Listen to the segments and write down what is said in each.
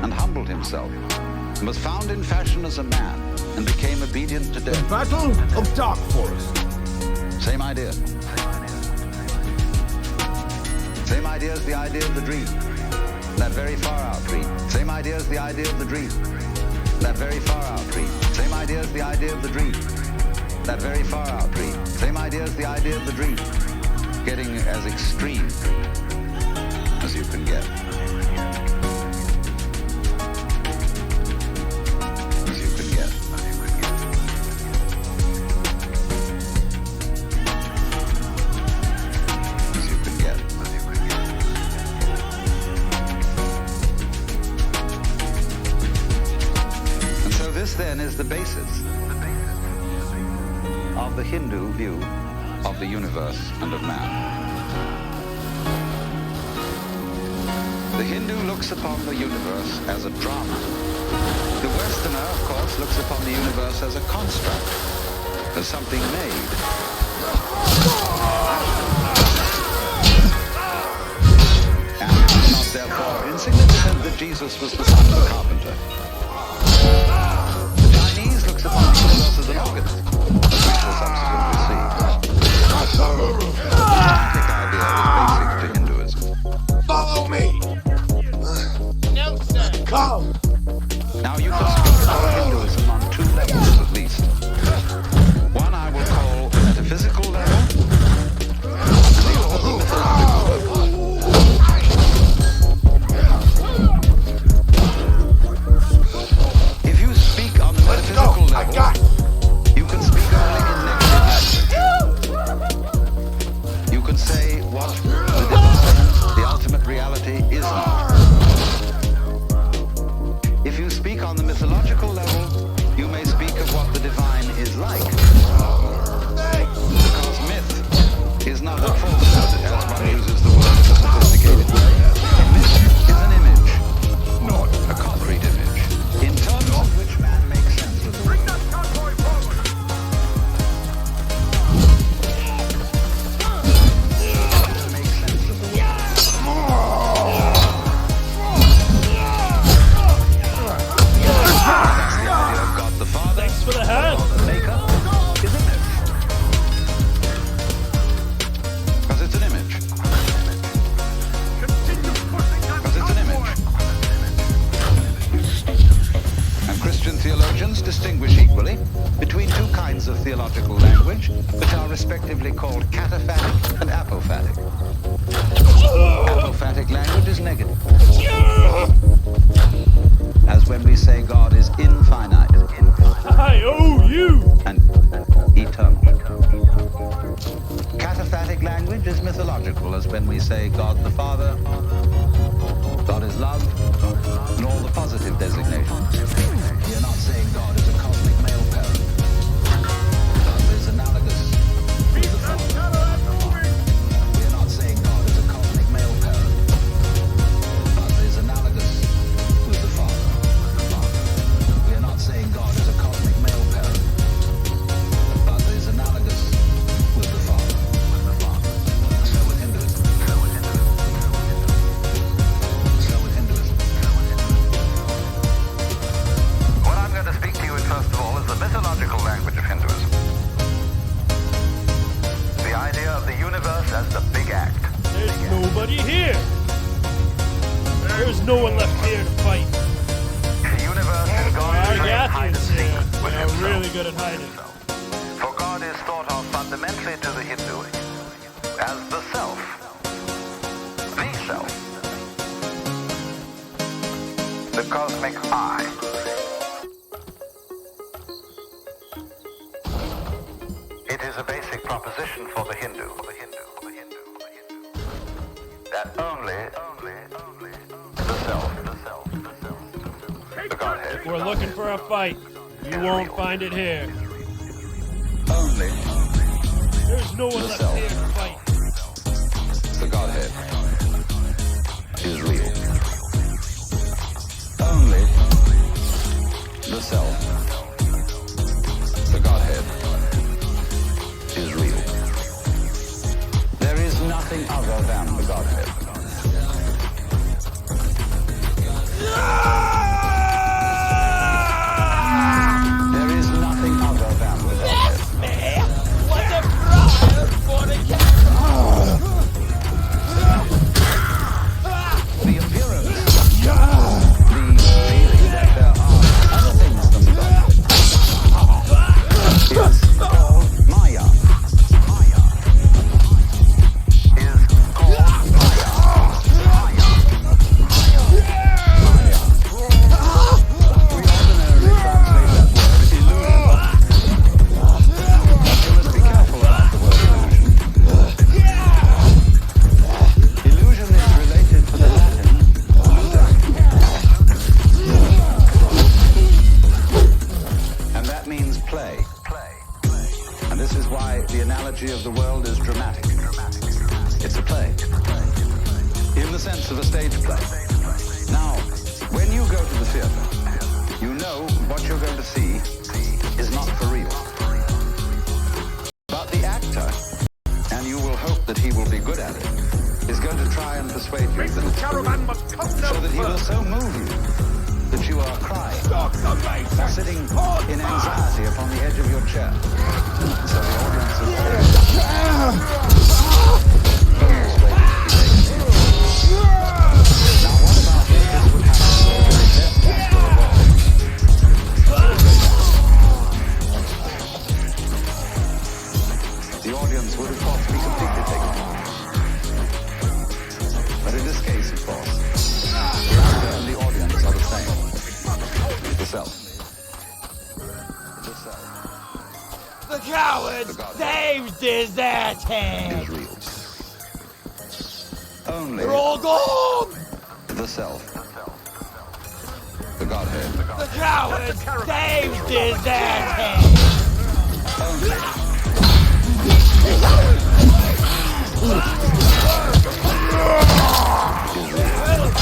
and humbled himself, and was found in fashion as a man, and became obedient to The death. Battle of Dark Forest. Same idea. Same idea as the idea of the dream. That very far out dream. Same idea as the idea of the dream. That very far out dream. Same idea as the idea of the dream. That very far out dream. Same idea as the idea of the dream. Getting as extreme as you can get. As you can get. As you can get. And so this then is the basis of the Hindu view of the universe and of man. The Hindu looks upon the universe as a drama. The Westerner, of course, looks upon the universe as a construct, as something made. And it is not therefore insignificant that Jesus was the son of a carpenter. The Chinese looks upon the universe as an organism, as we shall subsequently see. The romantic idea is basic to Hinduism. Follow me! No, sir. Come! Now you can speak about Hinduism on two levels at least. One I will call the metaphysical level, and the other the mythological level. If you speak on the metaphysical level, you can speak only in negative language. You can say what the ultimate reality is not. If you speak on the mythological level, you may speak of what the divine is like. Because myth is not a falsehood, as one uses the word in a sophisticated way. Myth is an image, not a concrete image, in terms of which man makes sense of the world. Makes sense of the world. That's the idea of God the Father. Thanks for the hand. The maker is image. Because it's an image. Because it's an image. And Christian theologians distinguish equally between two kinds of theological language, which are respectively called cataphatic and apophatic. Apophatic language is negative. As when we say God is infinite I owe you. and eternal. Cataphatic language is mythological, as when we say God the Father, God is love, and all the positive designations. We are not saying God is a cosmic male parent. God is analogous to the Father. We are not saying God is a cosmic male parent. God is analogous to the Father. We are not saying God is a cosmic male parent. God is analogous with the Father. So with Hinduism. So with Hinduism. What I'm going to speak to you in first of all is the mythological language of Hinduism. The idea of the universe as the big act. There's nobody here. There's no one left here to fight. The universe is God's Our way of hide and Agatha's seek with are himself. really good at hiding. For God is thought of fundamentally to the Hindu as the self. The self. The cosmic I. It is a basic proposition for the Hindu. That only the self, the Godhead. If we're looking for a fight, you won't find it here. Only There's no one left here to fight. the Godhead is real. Only the self, the Godhead, is real. There is nothing other than the Godhead. mythology of the world is dramatic. It's a play, in the sense of a stage play. Now, when you go to the theater, you know what you're going to see is not for real. But the actor, and you will hope that he will be good at it, is going to try and persuade you that it's for real, so that he will so move you that you are crying, or sitting in anxiety upon the edge of your chair. So the audience is now what about if this would happen to the very best actor of all? The audience would of course be completely taken off. But in this case, of course, the actor and the audience are the same. The self. The self. The coward saved his ass Is real. Only They're all gone! the self. The Godhead. The coward saved his ass Only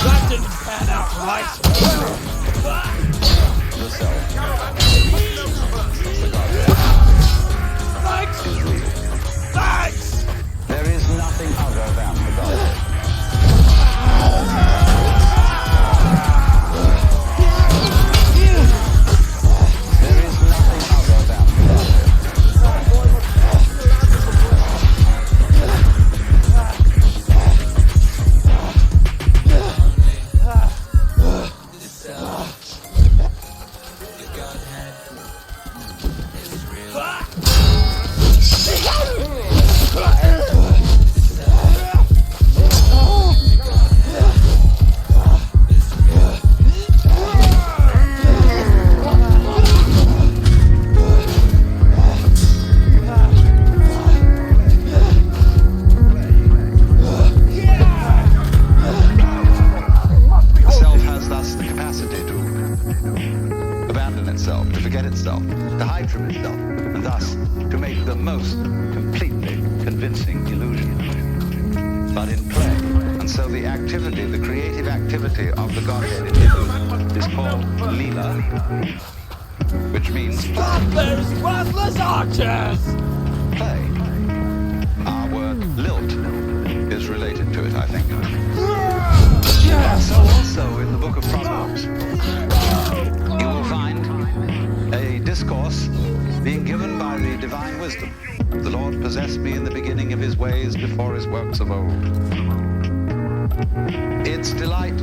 That didn't pan out right. the self. The Godhead Thanks! is real. Thanks! There is nothing other than the Godhead. There is nothing other than the Godhead. The self has thus the capacity to abandon itself, to forget itself, to hide from itself, and thus to make the most completely convincing illusion. But in play, and so the activity, the creative activity of the Godhead in illusion is called Leela, which means Stop those worthless archers! play. Our word lilt is related to it, I think. So also in the book of Proverbs, you will find a discourse being given by the divine wisdom. The Lord possessed me in the beginning of his ways before his works of old. Its delight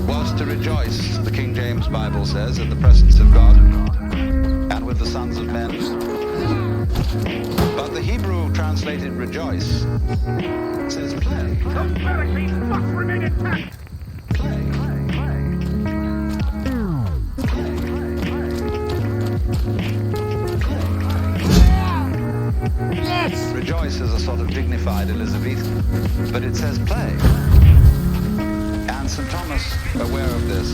was to rejoice, the King James Bible says, in the presence of God and with the sons of men. But the Hebrew translated rejoice says play. Play. Yes! Rejoice is a sort of dignified Elizabethan, but it says play. And St. Thomas, aware of this,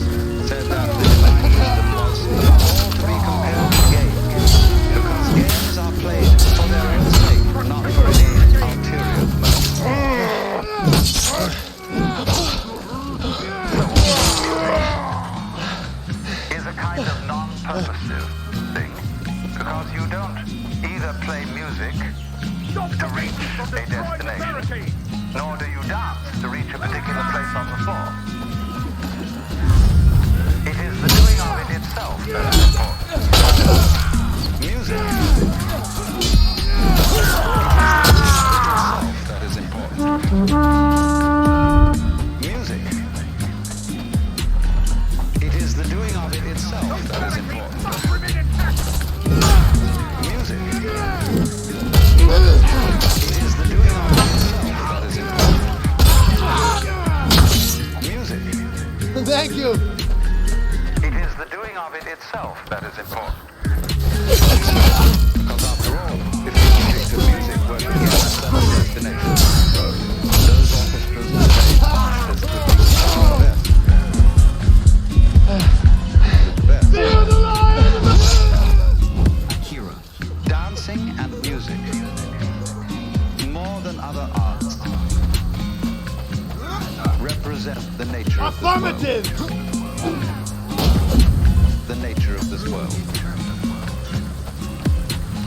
said that the divine wisdom was above all to be compared to games, because games are played for their own sake, not for any ulterior motive. Is a kind of non-purposive thing, because you don't either play music to reach a destination, nor do you dance to reach a particular place on the floor. It is the doing of it itself that is important. Music. That is important. Music. It is the doing of it itself that is important. Music. It is the doing of it itself that is important. Music. Thank you! It is the doing of it itself that is important. Because after all, if the object of music were to get a certain destination, those orchestras and stage orchestras would be the best. Dancing and music world.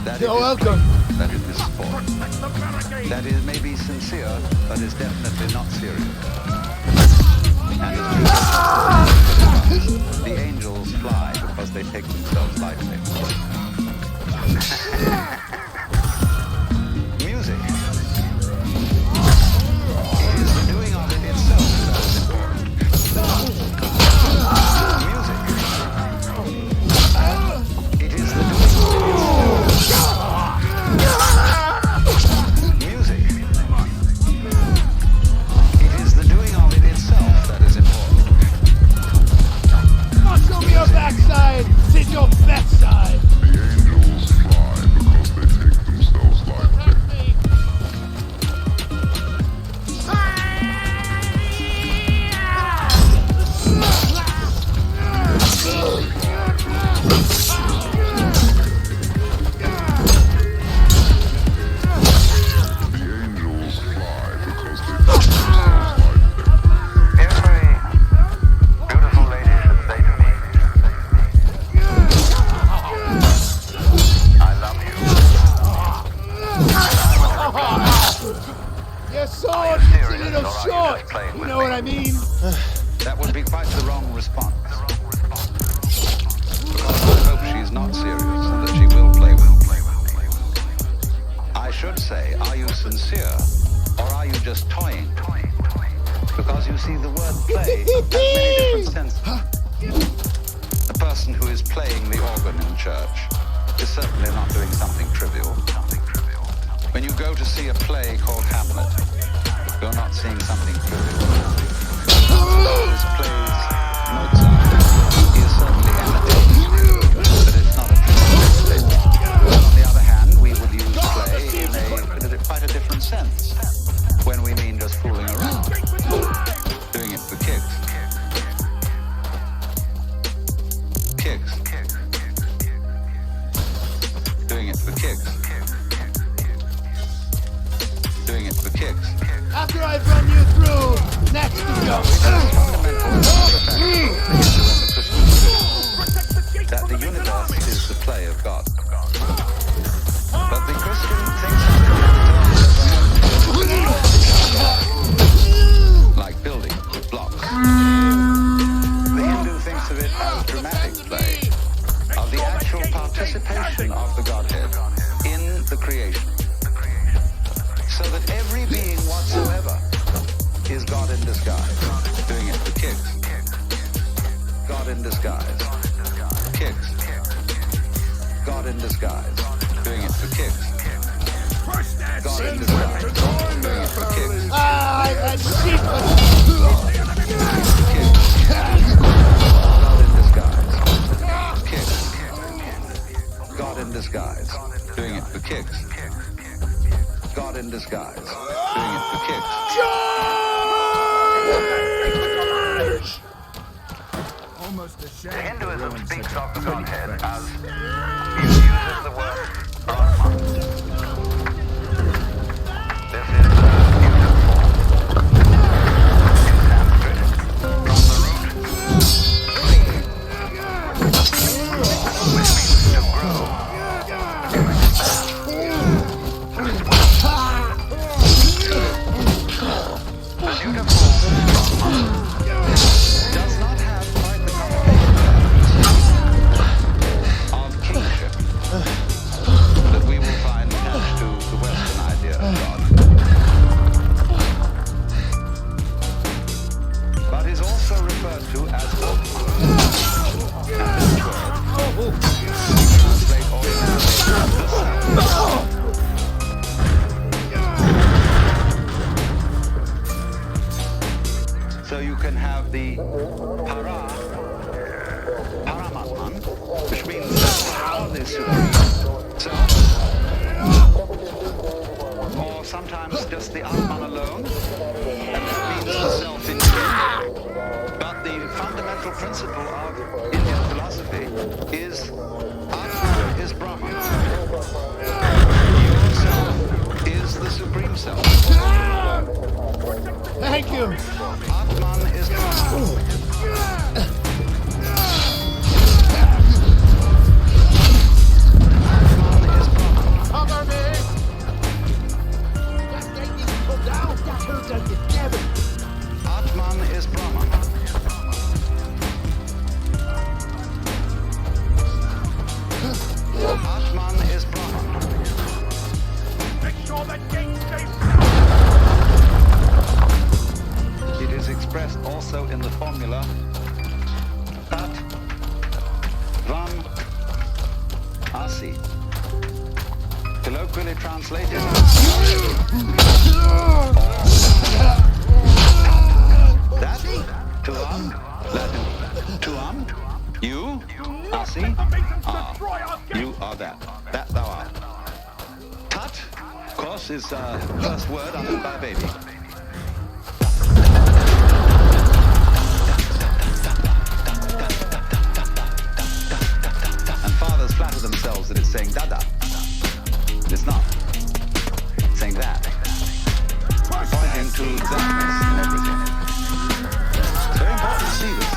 That You're it is welcome. playful, that it is sport. That it may be sincere, but is definitely not serious. And as the angels fly because they take themselves lightly. Music. It is the doing of it itself that is important. Music. It is the doing of it itself. Music. It is the doing of it itself that is important. Not show me your backside. Sit your best side. The angels fly because they take themselves lightly. The angels fly because they take themselves lightly. Every beautiful lady should say to me, I love you. Your sword is a little short. You know what I mean? That would be quite the wrong response. Because I hope she's not serious and that she will play with me. I should say, are you sincere or are you just toying? Because you see, the word play has many different senses. The person who is playing the organ in church is certainly not doing something trivial. When you go to see a play called Hamlet, you're not seeing something trivial. Those plays Mozart, he is certainly entertaining, but it's not a trivial statement. On the other hand, we would use play in quite a different sense when we mean just fooling around, doing it for kicks. Kicks. Doing it for kicks. Doing it for kicks. After I've run you through, next to go. That the universe is the play of God. But the Christian thinks of it like building with blocks. The Hindu thinks of it as dramatic play, of the actual participation of the Godhead in the creation. So that every being whatsoever is God in disguise, doing it for kicks. God in disguise. Kicks. God in disguise, doing it for kicks. God in disguise, doing it for kicks. Ah, I've had sheep. Kicks. God in disguise. Kicks. God in disguise, doing it for kicks. God in disguise, doing it for kicks. Almost ashamed. Hinduism speaks of the Godhead as it uses the word Brahman. This is a human form in Sanskrit from the root "bri," which means to grow. The beautiful Brahman does not have quite the connotation of kingship that we will find attached to the Western idea of God. But is also referred to as Atman. And this word we translate ordinarily as the self. So you can have the Paramatman, which means the supreme self, or sometimes just the Atman alone, and that means the self in general. But the fundamental principle of Indian philosophy is Atman is Brahman. Your self is the supreme self. Thank you. Atman is Brahman. colloquially translated. That, tuam, Latin, tuam, you, asi, you are that thou art. Tut, of course, is first word uttered by a baby. And fathers flatter themselves that it's saying dada. It's not. It's saying that. Pointing to exactness and everything. It's very important to see this.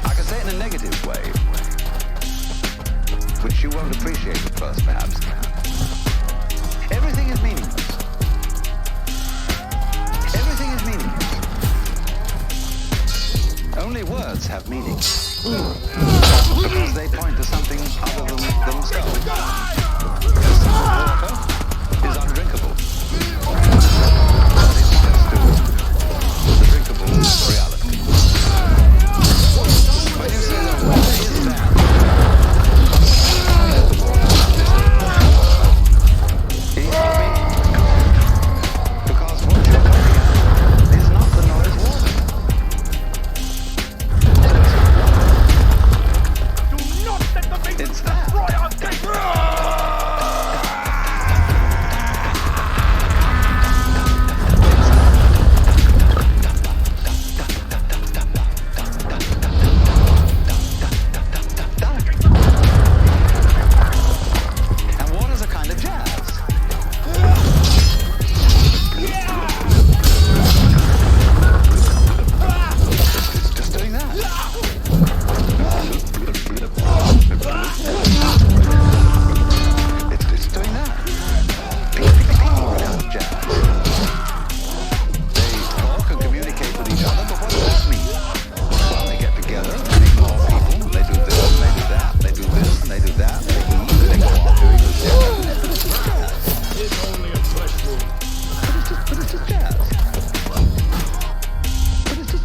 I can say it in a negative way, which you won't appreciate at first, perhaps. Everything is meaningless. Everything is meaningless. Only words have meaning. Because they point to something other than themselves. Water is undrinkable. But it points to the drinkable reality. When you say that water is bad, because what you're looking at is not the noise water. It's that. And water's a kind of jazz. It's just doing that. It's doing that. People are a kind of jazz. They talk and communicate with each other, but what does that mean? Well, they get together, they ignore people, they do this, and they do that, they do this, and they do that, they eat, and they go on doing this. It's only a flesh wound. But it's just jazz.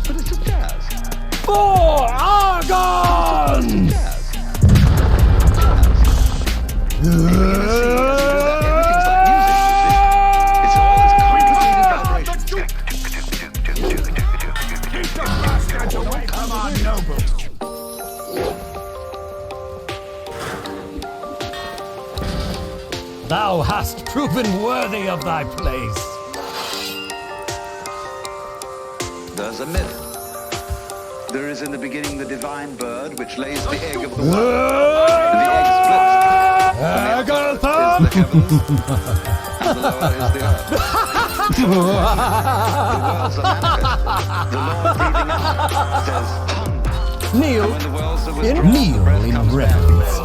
But it's just jazz. For Argon! Jazz. Everything's like music, you see. It's all this complicated vibration. Come on, noble. Thou hast proven worthy of thy place. There's a myth. There is in the beginning the divine bird which lays the egg of the world. And the egg splits. Agatha! Is the heavens, and the lower is the earth. The worlds are manifest. The Lord breathing out says, hum. Kneel And when the worlds are in withdrawn, the kneel breath in comes back. reverence.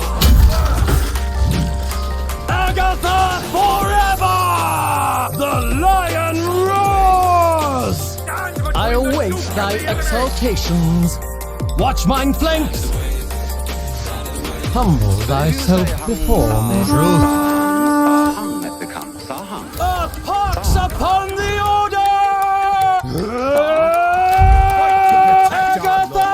Agatha forever! The lion roars! I await thy exaltations. Watch mine flanks. Humble thyself before me. Sahang it becomes. Sahang. Earth parks upon the order! Agatha!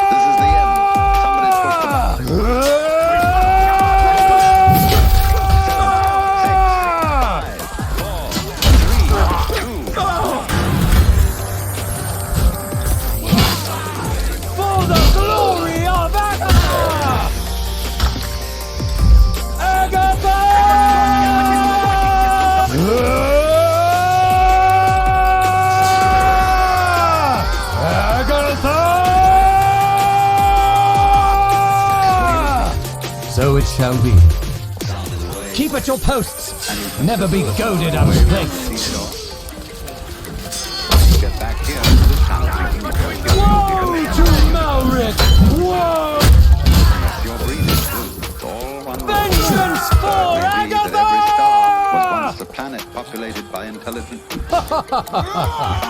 This is the end. Somebody's pushed the button. 6, 5, 4, 3, 2. For the glory of Agatha! Agatha! Agatha! So it shall be. Keep at your posts. Never be goaded out of place. Get back here. This time I'm thinking Woe to Malric!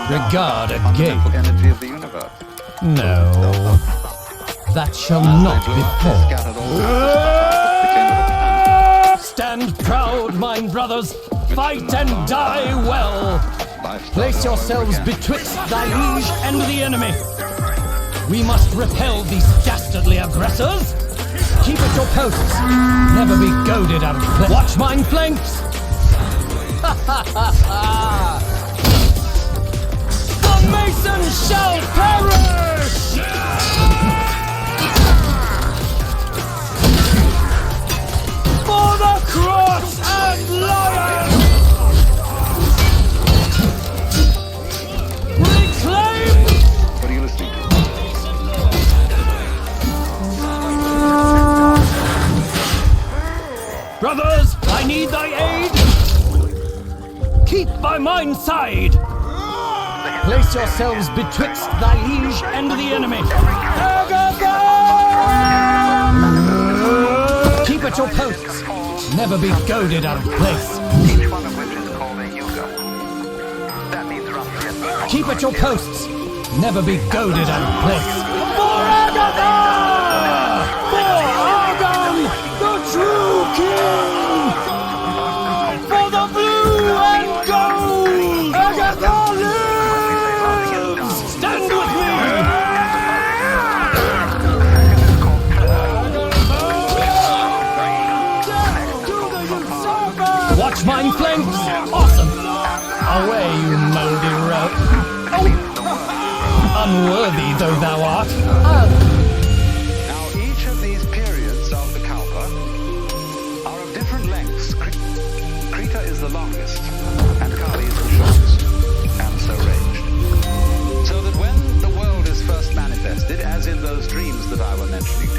Regard a gate. Energy of the universe. No, that shall not befall. Scattered all became a plan. Stand proud, mine brothers. Fight and die well. Life Place started all over yourselves again. betwixt thy liege and the enemy. We must repel these dastardly aggressors. Keep at your posts. Never be goaded out of place. Watch mine flanks. The mason shall perish. For the cross and lion. Reclaim. What are you listening to? Brothers, I need thy aid. Keep by mine side. Place yourselves betwixt thy liege and the enemy. Agatha! Keep at your posts. Never be goaded out of place. Each one of which is called a yuga. That means roughly Keep at your posts. Never be goaded out of place. For Agatha! For Argon, the true king! For the blue and gold! Agatha lives! Stand with me! Watch mine flanks! Awesome! Away, you moldy rope! Oh. Unworthy though thou art, Now, each of these periods of the Kalpa are of different lengths. Krita is the longest, and Kali is the shortest, and so ranged. So that when the world is first manifested, as in those dreams that I were mentioning to you,